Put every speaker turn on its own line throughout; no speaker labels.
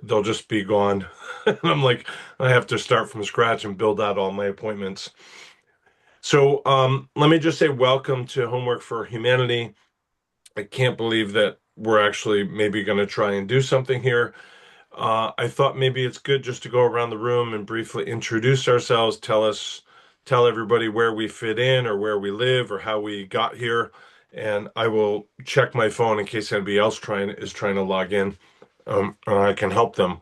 they'll just be gone. And I'm like, I have to start from scratch and build out all my appointments. So let me just say welcome to Homework for Humanity. I can't believe that we're actually maybe going to try and do something here. I thought maybe it's good just to go around the room and briefly introduce ourselves, tell everybody where we fit in or where we live or how we got here. And I will check my phone in case anybody else trying to log in, and I can help them.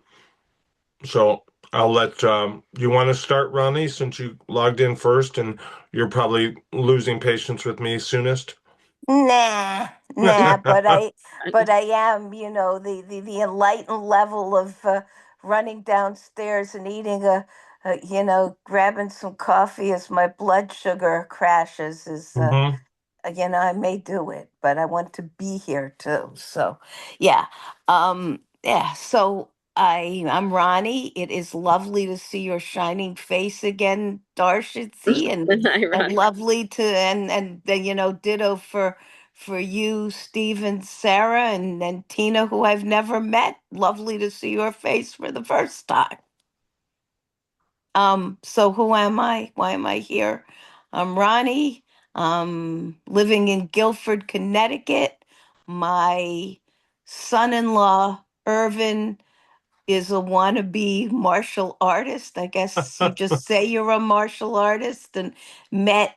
So I'll let you want to start, Ronnie, since you logged in first and you're probably losing patience with me soonest.
Nah, nah, but I am, the enlightened level of running downstairs and eating grabbing some coffee as my blood sugar crashes is,
Hmm.
I may do it, but I want to be here too. So, yeah. Yeah, so I'm Ronnie. It is lovely to see your shining face again, Darshitsi,
Hi,
and
Ronnie.
lovely to and ditto for you, Steve and Sarah and Tina, who I've never met. Lovely to see your face for the first time. So who am I? Why am I here? I'm Ronnie. Living in Guilford, Connecticut. My son-in-law, Irvin, is a wannabe martial artist. I guess you just say you're a martial artist, and met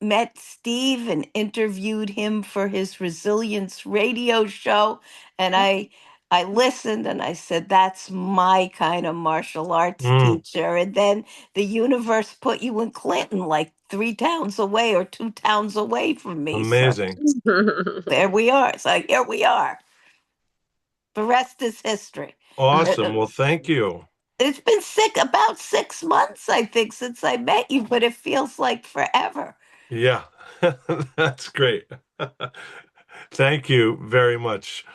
met Steve and interviewed him for his resilience radio show, and I listened and I said that's my kind of martial arts
Mm,
teacher. And then the universe put you in Clinton, like 3 towns away or 2 towns away from me. So
amazing.
there we are. So here we are. The rest is history.
Awesome. Well, thank you.
It's been about 6 months, I think, since I met you, but it feels like forever.
Yeah, that's great. Thank you very much.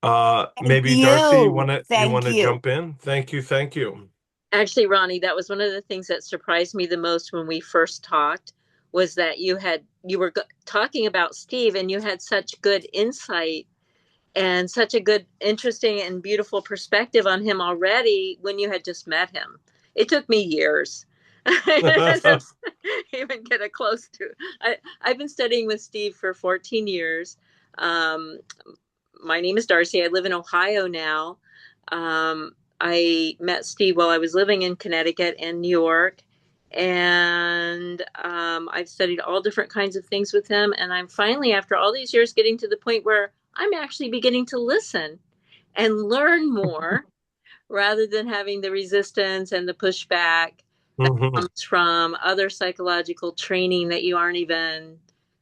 Thank
Maybe Darcy,
you.
you
Thank
wanna
you.
jump in? Thank you, thank you.
Actually, Ronnie, that was one of the things that surprised me the most when we first talked was that you were talking about Steve and you had such good insight and such a good, interesting, and beautiful perspective on him already when you had just met him. It took me years. to even get a close to. I've been studying with Steve for 14 years. Um, my name is Darcy. I live in Ohio now. I met Steve while I was living in Connecticut and New York. And I've studied all different kinds of things with him. And I'm finally, after all these years, getting to the point where I'm actually beginning to listen and learn more rather than having the resistance and the pushback that
Hmm.
comes from other psychological training that you aren't even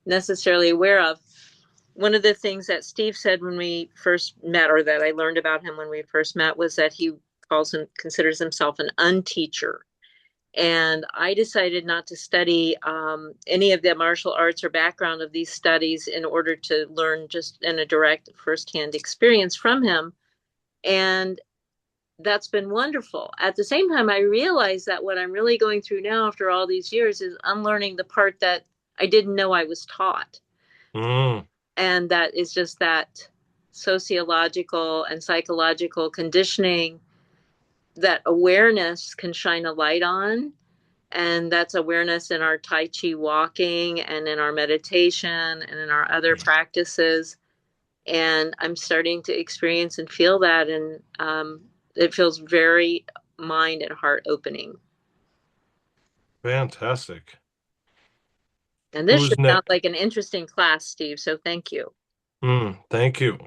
necessarily aware of. One of the things that Steve said when we first met, or that I learned about him when we first met, was that he considers himself an unteacher. And I decided not to study any of the martial arts or background of these studies in order to learn just in a direct firsthand experience from him. And that's been wonderful. At the same time, I realize that what I'm really going through now after all these years is unlearning the part that I didn't know I was taught.
Mm,
And that is just that sociological and psychological conditioning that awareness can shine a light on. And that's awareness in our Tai Chi walking and in our meditation and in our other practices. And I'm starting to experience and feel that. And it feels very mind and heart opening.
fantastic.
And this
Who's
should sound
next?
like an interesting class, Steve. So thank you.
Thank you.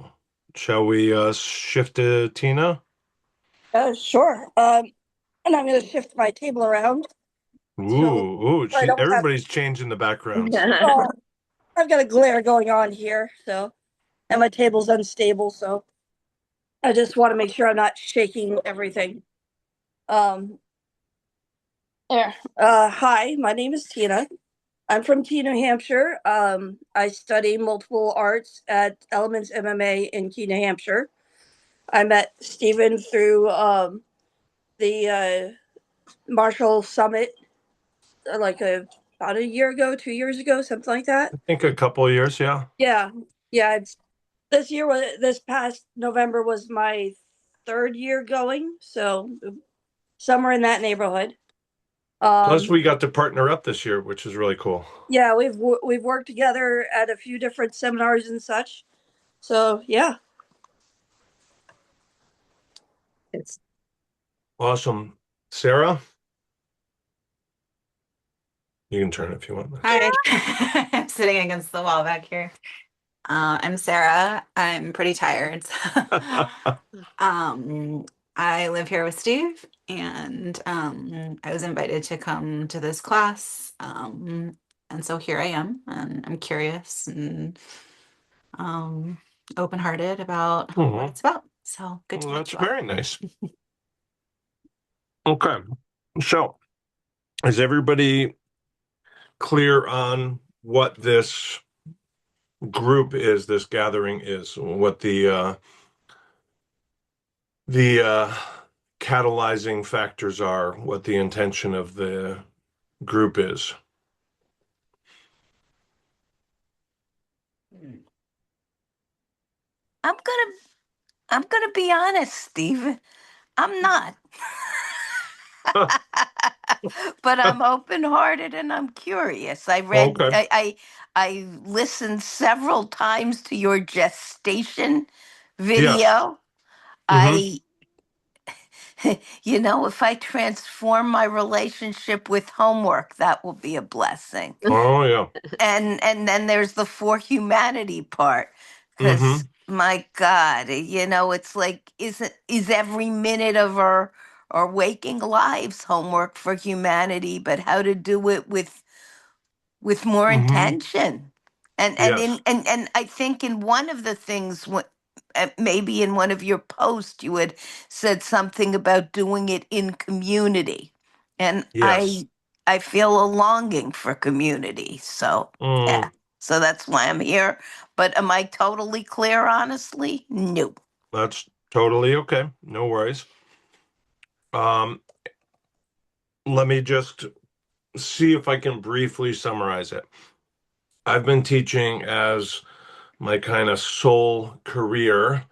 Shall we shift to Tina?
Sure. And I'm going to shift my table around so I don't have.
Everybody's changing the backgrounds.
Oh, I've got a glare going on here, so and my table's unstable, so I just want to make sure I'm not shaking everything. Um, there. Hi, my name is Tina. I'm from Key, New Hampshire. I study multiple arts at Elements MMA in Key, New Hampshire. I met Stephen through the Marshall Summit like about a year ago, 2 years ago, something like that.
I think a couple of years, yeah.
Yeah, yeah. This year was this past November was my third year going, so somewhere in that neighborhood.
Plus,
Um,
we got to partner up this year, which is really cool.
yeah, we've worked together at a few different seminars and such. So yeah.
It's
Awesome. Sarah, you can turn if you want.
Hi, I'm sitting against the wall back here. I'm Sarah. I'm pretty tired. Um, I live here with Steve, and I was invited to come to this class. And so here I am, and I'm curious and um, open-hearted about what
Mhm.
it's about. So good to
Well,
meet
that's
you all.
very nice. Okay. So, is everybody clear on what this group is, this gathering is, what the catalyzing factors are, what the intention of the group is?
I'm gonna I'm gonna be honest, Steve. I'm not. But I'm open-hearted and I'm curious.
Okay.
I listened several times to your gestation
Yes.
video.
Mm-hmm.
I if I transform my relationship with homework, that will be a blessing.
Oh, yeah.
And then there's the for humanity part, because
Mm-hmm.
my God, it's like is every minute of our waking lives homework for humanity, but how to do it with more
Mm-hmm.
intention.
Yes.
And I think in one of the things, maybe in one of your posts, you had said something about doing it in community, and
Yes.
I feel a longing for community. So yeah,
Mm,
so that's why I'm here. But am I totally clear? Honestly, no.
that's totally okay. No worries. Um, Let me just see if I can briefly summarize it. I've been teaching as my kind of sole career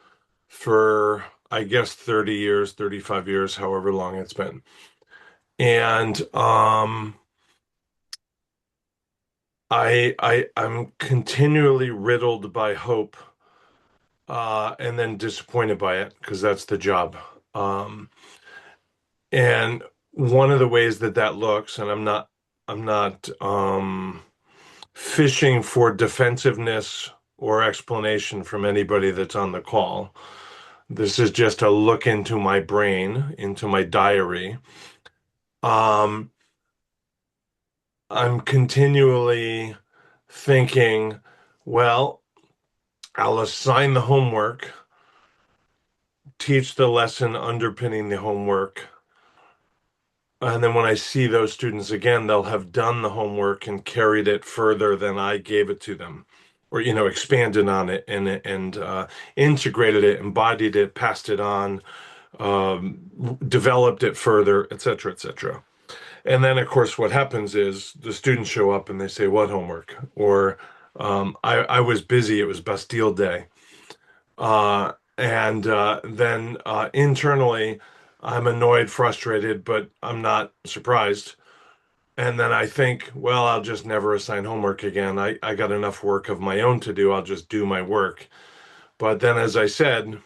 for, I guess, 30 years, 35 years, however long it's been. And I'm continually riddled by hope, and then disappointed by it because that's the job. Um, and one of the ways that that looks, and I'm not fishing for defensiveness or explanation from anybody that's on the call. This is just a look into my brain, into my diary. Um, I'm continually thinking, well, I'll assign the homework, teach the lesson underpinning the homework, and then when I see those students again, they'll have done the homework and carried it further than I gave it to them, or expanded on it and integrated it, embodied it, passed it on, developed it further, et cetera, et cetera. And then, of course, what happens is the students show up and they say, "What homework?" Or I was busy. It was Bastille Day. And then internally, I'm annoyed, frustrated, but I'm not surprised. And then I think, well, I'll just never assign homework again. I got enough work of my own to do. I'll just do my work. But then, as I said,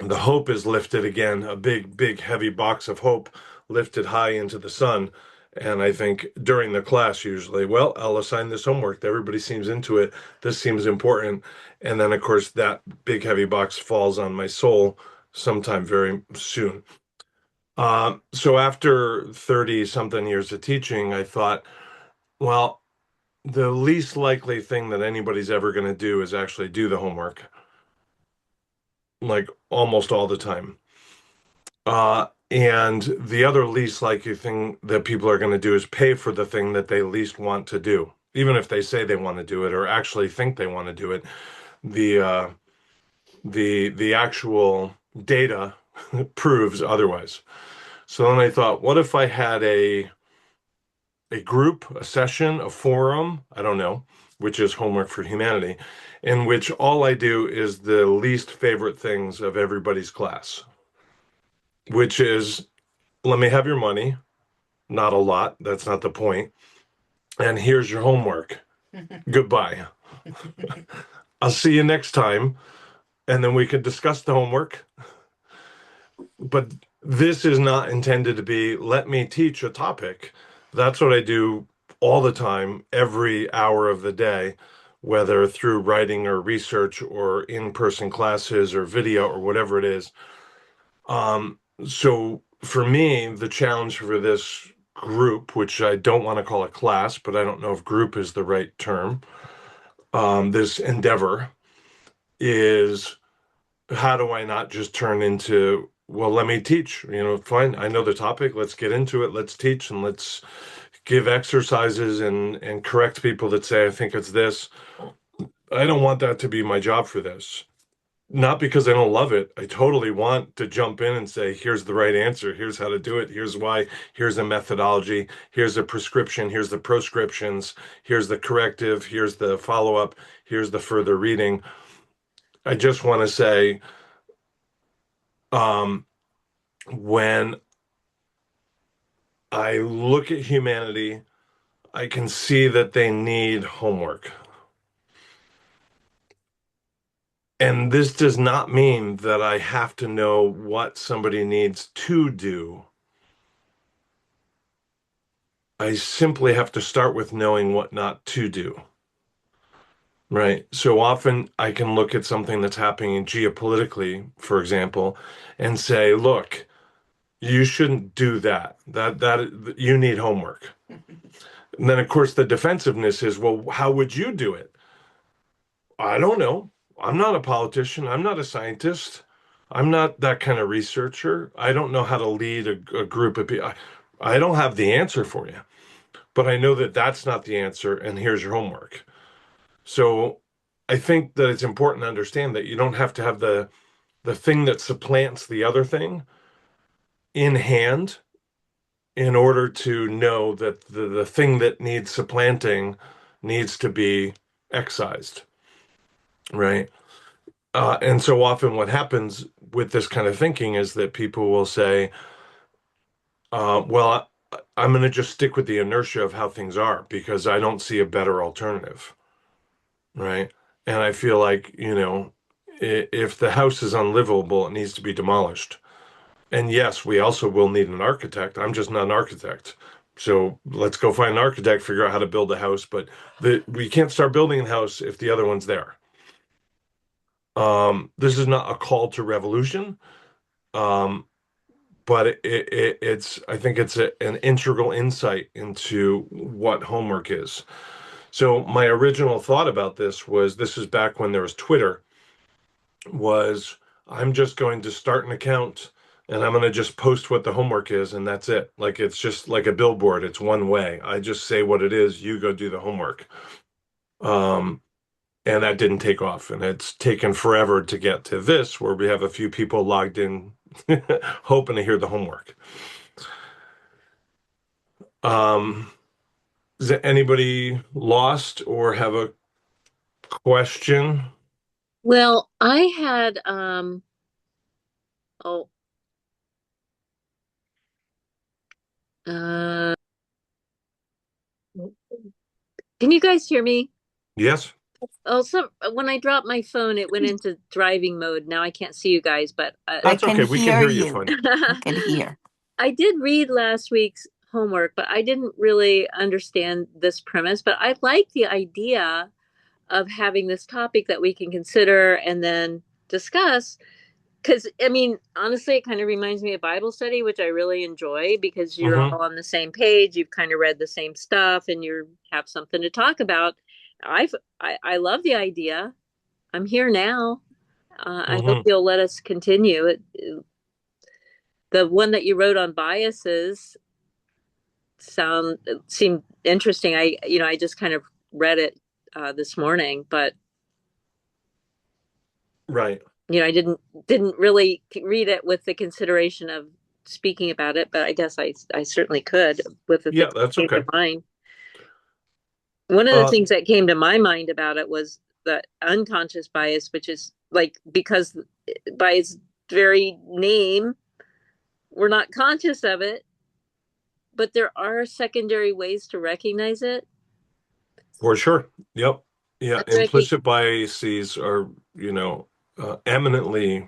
the hope is lifted again, a big, big, heavy box of hope lifted high into the sun. And I think during the class, usually, well, I'll assign this homework. Everybody seems into it. This seems important. And then, of course, that big, heavy box falls on my soul sometime very soon. So after 30 something years of teaching, I thought, well, the least likely thing that anybody's ever going to do is actually do the homework, like almost all the time. And the other least likely thing that people are going to do is pay for the thing that they least want to do, even if they say they want to do it or actually think they want to do it. The the actual data proves otherwise. So then I thought, what if I had a group, a session, a forum, I don't know, which is Homework for Humanity, in which all I do is the least favorite things of everybody's class, which is let me have your money, not a lot, that's not the point, and here's your homework. Goodbye. I'll see you next time, and then we can discuss the homework. But this is not intended to be, let me teach a topic. That's what I do all the time, every hour of the day, whether through writing or research or in-person classes or video or whatever it is. So for me, the challenge for this group, which I don't want to call a class, but I don't know if group is the right term, this endeavor is how do I not just turn into, well, let me teach, fine, I know the topic, let's get into it, let's teach, and let's give exercises and correct people that say, I think it's this. I don't want that to be my job for this. Not because I don't love it. I totally want to jump in and say, here's the right answer. Here's how to do it. Here's why. Here's a methodology. Here's a prescription. Here's the proscriptions. Here's the corrective. Here's the follow-up. Here's the further reading. I just want to say, um, when I look at humanity, I can see that they need homework. And this does not mean that I have to know what somebody needs to do. I simply have to start with knowing what not to do. Right. So often I can look at something that's happening geopolitically, for example, and say, look, you shouldn't do that. That you need homework. And then of course the defensiveness is, well, how would you do it? I don't know. I'm not a politician. I'm not a scientist. I'm not that kind of researcher. I don't know how to lead a group of people. I don't have the answer for you, but I know that that's not the answer, and here's your homework. So I think that it's important to understand that you don't have to have the thing that supplants the other thing in hand in order to know that the thing that needs supplanting needs to be excised, right? And so often what happens with this kind of thinking is that people will say, well, I'm going to just stick with the inertia of how things are because I don't see a better alternative, right? And I feel like, if the house is unlivable, it needs to be demolished. And yes, we also will need an architect. I'm just not an architect. So let's go find an architect, figure out how to build a house. But we can't start building a house if the other one's there. This is not a call to revolution. Um, but it's I think it's an integral insight into what homework is. So my original thought about this is back when there was Twitter, was I'm just going to start an account and I'm going to just post what the homework is and that's it. Like it's just like a billboard. It's one way. I just say what it is, you go do the homework. Um, and that didn't take off. And it's taken forever to get to this, where we have a few people logged in hoping to hear the homework. Um, is there anybody lost or have a question?
Well, I had oh uh can you guys hear me?
Yes,
Oh, so when I dropped my phone, it went into driving mode. Now I can't see you guys, but
I
that's
can
okay. We can
hear
hear you
you.
fine.
I can hear.
I did read last week's homework, but I didn't really understand this premise. But I like the idea of having this topic that we can consider and then discuss. Because, I mean, honestly, it kind of reminds me of Bible study, which I really enjoy because you're
Hmm.
all on the same page. You've kind of read the same stuff and you have something to talk about. I love the idea. I'm here now. I hope
Hmm.
you'll let us continue. The one that you wrote on biases seemed interesting. I just kind of read it this morning, but
Right.
I didn't really read it with the consideration of speaking about it, but I guess I certainly could with the
Yeah,
things
that's
that came
okay.
to mind. One of the
Uh,
things that came to my mind about it was the unconscious bias, which is like because by its very name, we're not conscious of it, but there are secondary ways to recognize it.
for sure. Yep. Yeah.
Unrec-
Implicit biases are, eminently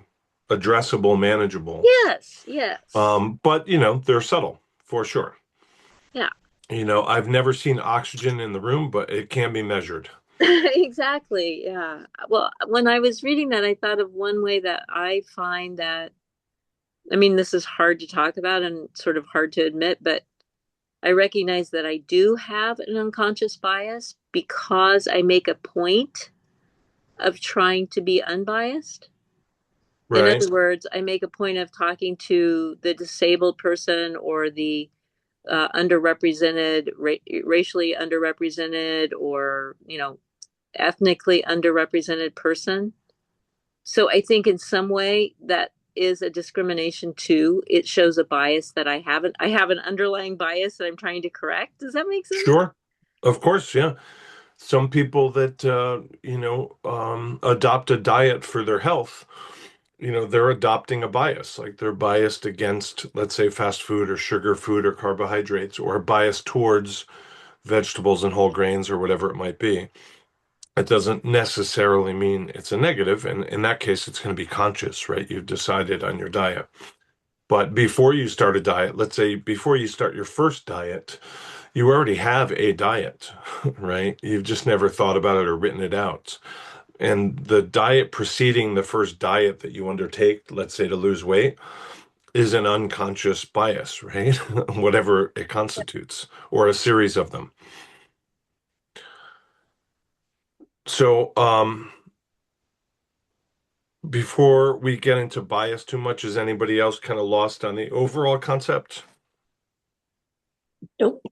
addressable, manageable.
yes, yes.
But they're subtle for sure.
Yeah.
I've never seen oxygen in the room, but it can be measured.
Exactly. Yeah. Well, when I was reading that, I thought of one way that I find that, I mean, this is hard to talk about and sort of hard to admit, but I recognize that I do have an unconscious bias because I make a point of trying to be unbiased. In
Right.
other words, I make a point of talking to the disabled person or the underrepresented, racially underrepresented, or, ethnically underrepresented person. So I think in some way that is a discrimination too. It shows a bias that I have an underlying bias that I'm trying to correct. Does that make sense?
Sure. Of course. Yeah. Some people that, adopt a diet for their health, they're adopting a bias. Like they're biased against, let's say, fast food or sugar food or carbohydrates, or biased towards vegetables and whole grains or whatever it might be. It doesn't necessarily mean it's a negative. And in that case, it's going to be conscious, right? You've decided on your diet. But before you start a diet, let's say before you start your first diet, you already have a diet, right? You've just never thought about it or written it out. And the diet preceding the first diet that you undertake, let's say to lose weight, is an unconscious bias, right? Whatever it constitutes, or a series of them. So, before we get into bias too much, is anybody else kind of lost on the overall concept?
Nope.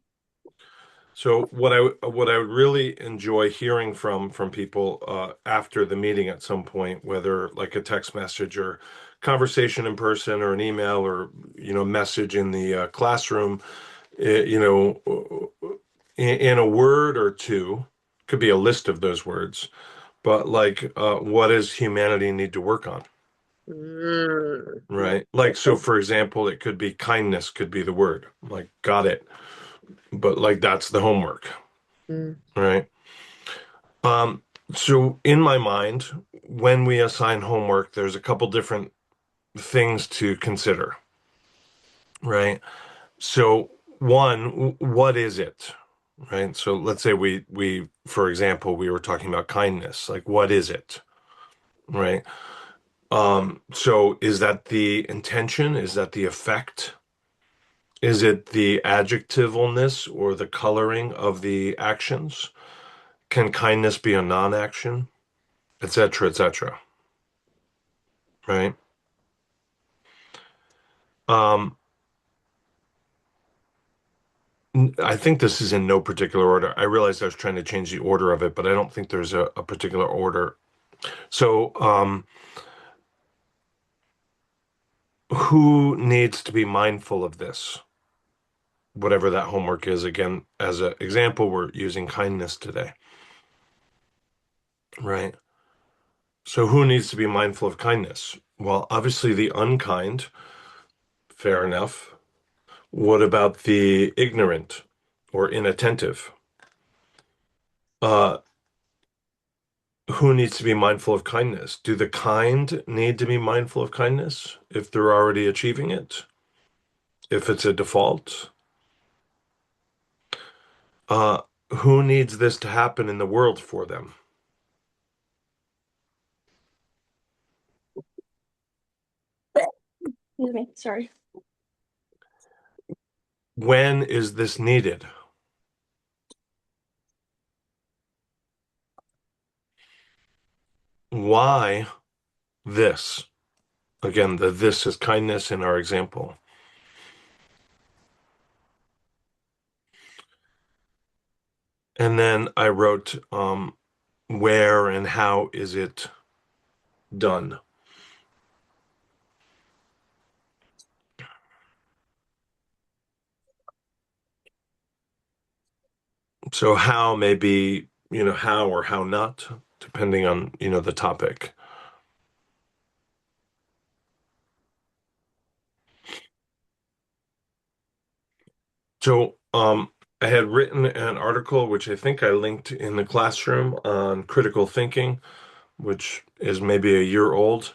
So what I would really enjoy hearing from people after the meeting at some point, whether like a text message or conversation in person or an email or message in the classroom, eh, you know, in a word or two, could be a list of those words, but like what does humanity need to work on?
Mm.
Right. Like, so for example, it could be kindness could be the word. Like, got it. But like that's the homework,
Mm.
right? Um, so in my mind, when we assign homework, there's a couple different things to consider, right? So one, what is it? Right? So let's say we for example, we were talking about kindness. Like what is it? Right? So is that the intention? Is that the effect? Is it the adjectivalness or the coloring of the actions? Can kindness be a non-action? Etc., etc. Right? Um, I think this is in no particular order. I realized I was trying to change the order of it, but I don't think there's a particular order. So, who needs to be mindful of this? Whatever that homework is. Again, as an example, we're using kindness today, right? So, who needs to be mindful of kindness? Well, obviously the unkind, fair enough. What about the ignorant or inattentive? Uh, who needs to be mindful of kindness? Do the kind need to be mindful of kindness if they're already achieving it? If it's a default? Uh, who needs this to happen in the world for them?
Excuse me. Sorry.
When is this needed? Why this? Again, the this is kindness in our example. And then I wrote where and how is it done? So how may be, how or how not, depending on, the topic. So I had written an article, which I think I linked in the classroom on critical thinking, which is maybe a year old.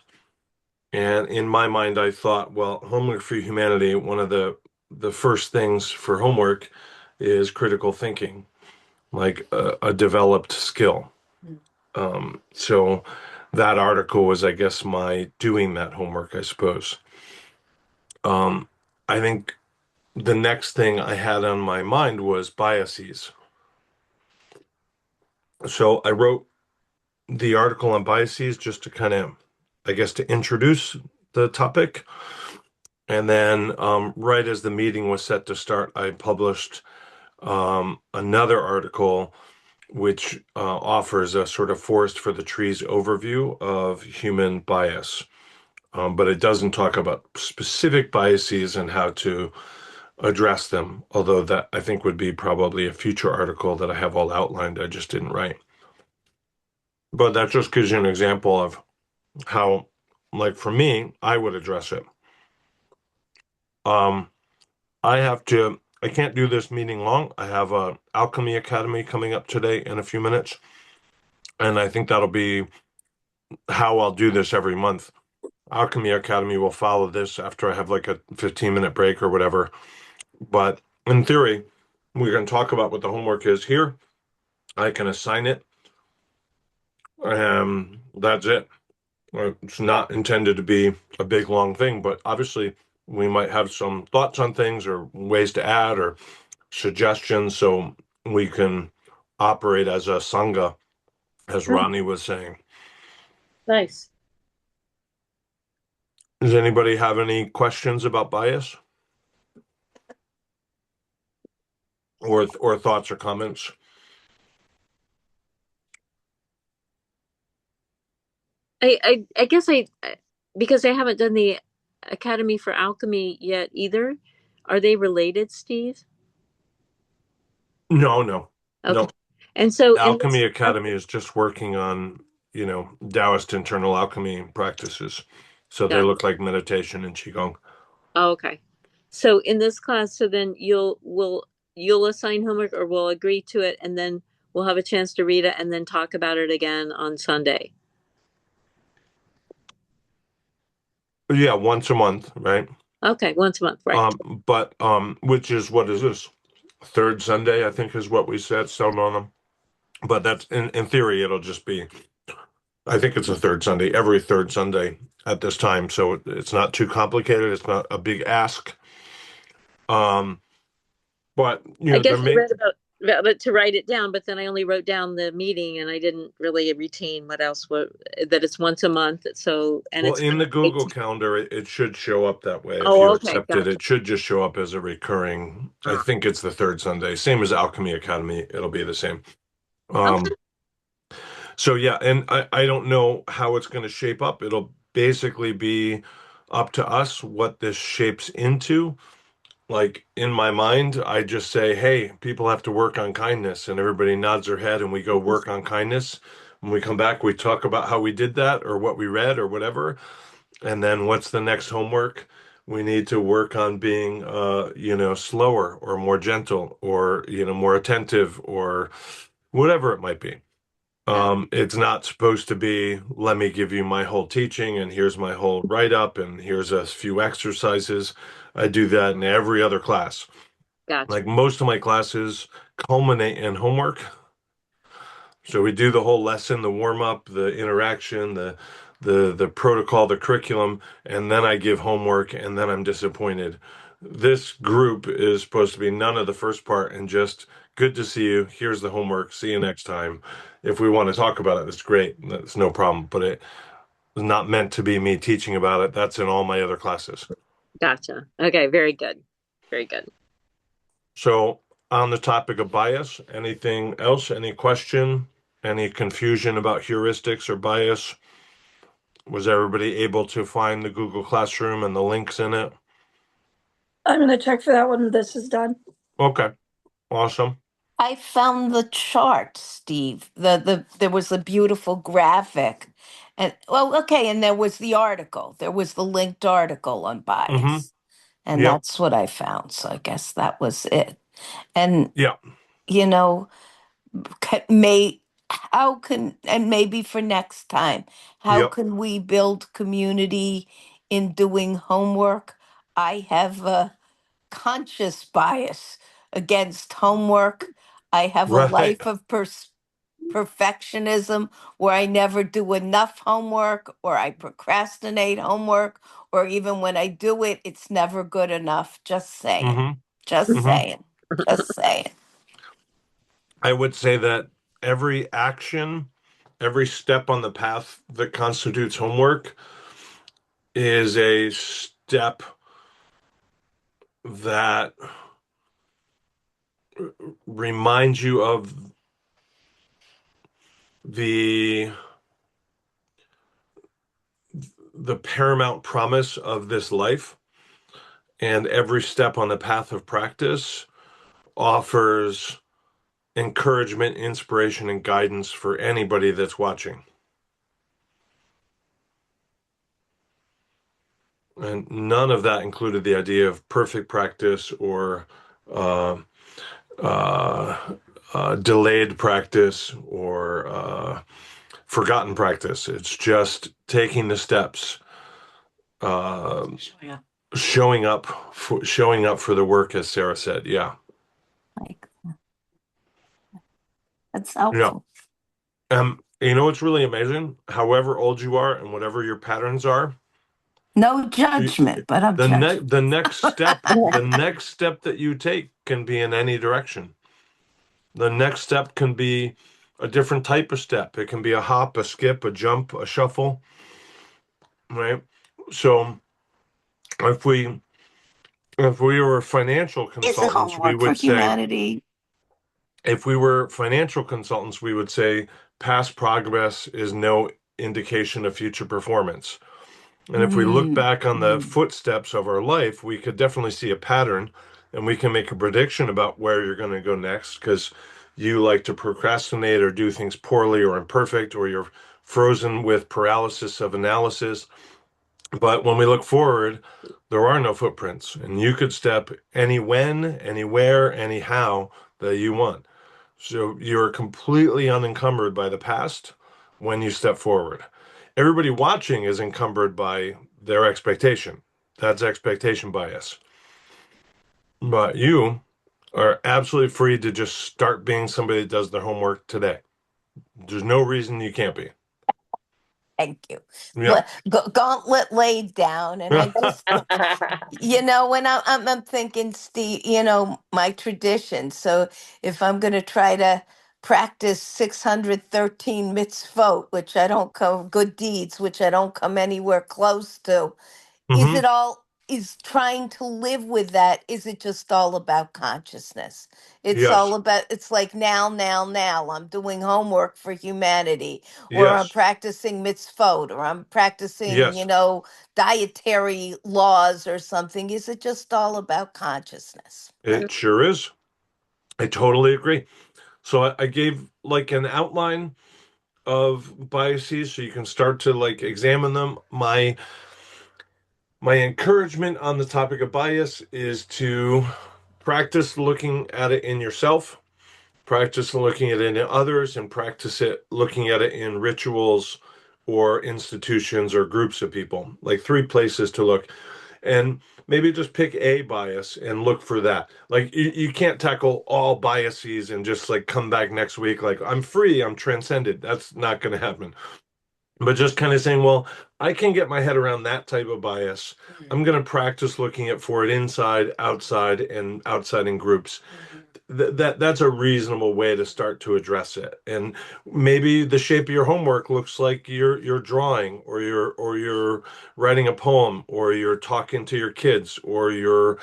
And in my mind, I thought, well, homework for humanity, one of the first things for homework is critical thinking, like a developed skill. So that article was, I guess, my doing that homework, I suppose. Um, I think the next thing I had on my mind was biases. So I wrote the article on biases just to kind of, I guess, to introduce the topic. And then right as the meeting was set to start, I published another article which offers a sort of forest for the trees overview of human bias. But it doesn't talk about specific biases and how to address them, although that I think would be probably a future article that I have all outlined. I just didn't write. But that just gives you an example of how, like for me, I would address it. Um, I can't do this meeting long. I have a Alchemy Academy coming up today in a few minutes, and I think that'll be how I'll do this every month. Alchemy Academy will follow this after I have like a 15-minute break or whatever. But in theory, we're going to talk about what the homework is here. I can assign it. That's it. It's not intended to be a big long thing, but obviously we might have some thoughts on things or ways to add or suggestions so we can operate as a sangha, as
Oh,
Ronnie was saying.
nice.
Does anybody have any questions about bias or thoughts or comments?
I guess because I haven't done the Academy for Alchemy yet either. Are they related, Steve?
No, no,
Okay.
no.
And so in
Alchemy
this,
Academy is just working on, Taoist internal alchemy practices. So they
got
look like meditation and Qigong.
oh, okay. So in this class, so then you'll assign homework or we'll agree to it and then we'll have a chance to read it and then talk about it again on Sunday.
Yeah, once a month, right?
Okay, once a month, right?
But which is what is this? Third Sunday, I think is what we said, still on them. But that's in theory, it'll just be, I think it's a third Sunday, every third Sunday at this time. So it's not too complicated. It's not a big ask. Um, but
I
there
guess I
may,
read about it to write it down, but then I only wrote down the meeting and I didn't really retain what that it's once a month. So and
well,
it's
in the
eight.
Google Calendar, it should show up that way. If
Oh,
you
okay,
accept it,
gotcha.
it should just show up as a recurring. I
Ah,
think it's the third Sunday, same as Alchemy Academy. It'll be the same.
okay,
Um, So yeah, and I don't know how it's going to shape up. It'll basically be up to us what this shapes into. Like in my mind, I just say, hey, people have to work on kindness, and everybody nods their head, and we go work on kindness. When we come back, we talk about how we did that, or what we read, or whatever. And then what's the next homework? We need to work on being, slower or more gentle, or more attentive, or whatever it might be.
got
It's not supposed to be, let me give you my whole teaching and here's my whole write-up and here's a few exercises. I do that in every other class.
gotcha.
Like most of my classes culminate in homework. So we do the whole lesson, the warm-up, the interaction, the protocol, the curriculum, and then I give homework and then I'm disappointed. This group is supposed to be none of the first part and just good to see you. Here's the homework. See you next time. If we want to talk about it, it's great. That's no problem. But it is not meant to be me teaching about it. That's in all my other classes.
Gotcha. Okay, very good. Very good.
So on the topic of bias, anything else? Any question? Any confusion about heuristics or bias? Was everybody able to find the Google Classroom and the links in it?
I'm gonna check for that when this is done.
Okay, awesome.
I found the chart, Steve. There was a beautiful graphic. And well, okay, and there was the article. There was the linked article on
Mm-hmm.
bias. And
Yep.
that's what I found. So I guess that was it. And
Yeah.
you know, may how can and maybe for next time, how
Yep.
can we build community in doing homework? I have a conscious bias against homework. I have a
Right.
life of perfectionism where I never do enough homework or I procrastinate homework or even when I do it, it's never good enough. Just saying.
Mm-hmm.
Just
Mm-hmm.
saying. Just saying.
I would say that every action, every step on the path that constitutes homework is a step that reminds you of the the paramount promise of this life, and every step on the path of practice offers encouragement, inspiration, and guidance for anybody that's watching. And none of that included the idea of perfect practice or uh, uh, delayed practice or forgotten practice. It's just taking the steps, uh,
Yeah.
showing up for the work, as Sarah said. Yeah,
Like that's
yeah.
helpful.
You know what's really amazing? However old you are and whatever your patterns are,
No
you,
judgment, but objective.
the next step that you take can be in any direction. The next step can be a different type of step. It can be a hop, a skip, a jump, a shuffle, right? So if we if we were financial
Is it
consultants, we
homework for
would say
humanity?
if we were financial consultants, we would say past progress is no indication of future performance. And if we look
Mm,
back on the
mm.
footsteps of our life, we could definitely see a pattern and we can make a prediction about where you're going to go next because you like to procrastinate or do things poorly or imperfect, or you're frozen with paralysis of analysis. But when we look forward, there are no footprints, and you could step any when, anywhere, anyhow that you want. So you're completely unencumbered by the past when you step forward. Everybody watching is encumbered by their expectation. That's expectation bias. But you are absolutely free to just start being somebody that does their homework today. There's no reason you can't be.
Thank you.
Yeah.
Gauntlet laid down, and I just when I'm thinking, Steve, my tradition. So if I'm going to try to practice 613 mitzvot, which I don't come, good deeds, which I don't come anywhere close to, is
Hmm.
it all, is trying to live with that, is it just all about consciousness? It's all
Yes.
about, it's like now, I'm doing homework for humanity, or I'm
Yes.
practicing mitzvot, or I'm practicing,
Yes.
dietary laws or something. Is it just all about consciousness?
It sure is. I totally agree. So I gave like an outline of biases so you can start to like examine them. My encouragement on the topic of bias is to practice looking at it in yourself, practice looking at it in others, and practice it looking at it in rituals or institutions or groups of people. Like three places to look. And maybe just pick a bias and look for that. Like you can't tackle all biases and just like come back next week like I'm free, I'm transcended. That's not going to happen. But just kind of saying, well, I can get my head around that type of bias. I'm going to practice looking at for it inside, outside, and outside in groups. That's a reasonable way to start to address it. And maybe the shape of your homework looks like you're drawing, or you're writing a poem, or you're talking to your kids, or you're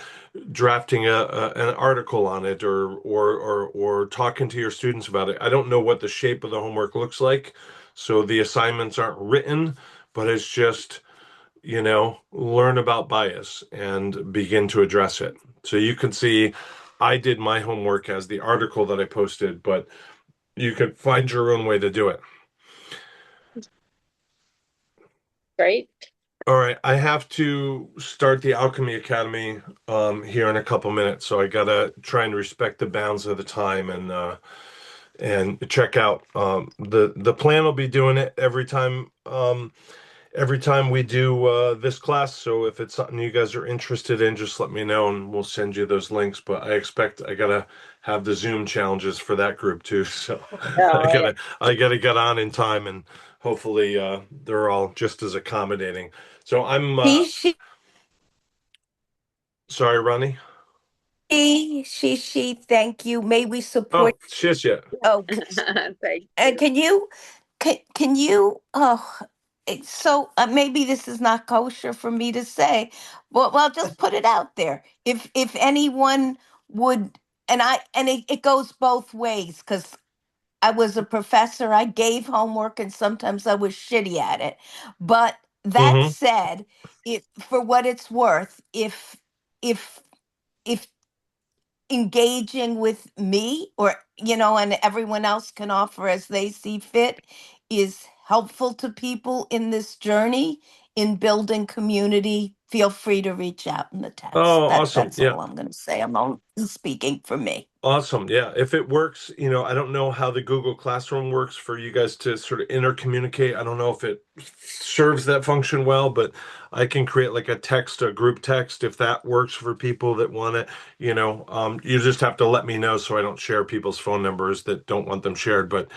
drafting an article on it, or talking to your students about it. I don't know what the shape of the homework looks like, so the assignments aren't written, but it's just, learn about bias and begin to address it. So you can see I did my homework as the article that I posted, but you could find your own way to do it.
Great.
All right, I have to start the Alchemy Academy here in a couple minutes, so I gotta try and respect the bounds of the time and check out. The plan will be doing it every time we do this class. So if it's something you guys are interested in, just let me know and we'll send you those links. But I expect I gotta have the Zoom challenges for that group too. So I
Oh, yeah.
gotta get on in time and hopefully they're all just as accommodating. So I'm
She, she,
sorry, Ronnie.
thank you. May we support?
Oh, shish, yeah.
Oh,
Thank
and
you.
can you, oh, so maybe this is not kosher for me to say, well, just put it out there. If anyone would, and it goes both ways, because I was a professor, I gave homework, and sometimes I was shitty at it. But that
Mm-hmm.
said, for what it's worth, if if engaging with me, or and everyone else can offer as they see fit, is helpful to people in this journey in building community, feel free to reach out in the text.
Oh, awesome.
That's
Yeah.
all I'm going to say. I'm only speaking for me.
Awesome. Yeah. If it works, I don't know how the Google Classroom works for you guys to sort of intercommunicate. I don't know if it serves that function well, but I can create like a group text if that works for people that want it. You just have to let me know so I don't share people's phone numbers that don't want them shared. But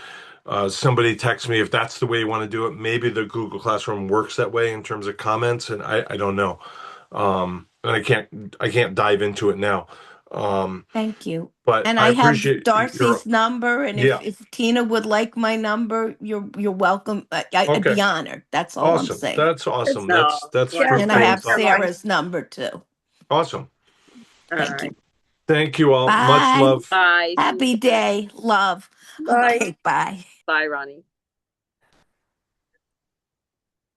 somebody text me if that's the way you want to do it. Maybe the Google Classroom works that way in terms of comments, and I don't know. And I can't dive into it now.
Thank you.
But
And
I
I have
appreciate your,
Darcy's number, and
yeah.
if Tina would like my number, you're welcome. I'd
Okay.
be honored. That's all I'm
Awesome.
saying.
That's awesome.
So,
That's
Yeah,
And I
fruitful and
have
thanks,
thoughtful.
Ronnie.
Sarah's number too.
Awesome.
all
Thank
right.
you.
Thank you all. Much
Bye.
love.
Bye. See you
Happy
soon.
day. Love.
Bye.
Okay, bye.
Bye, Ronnie.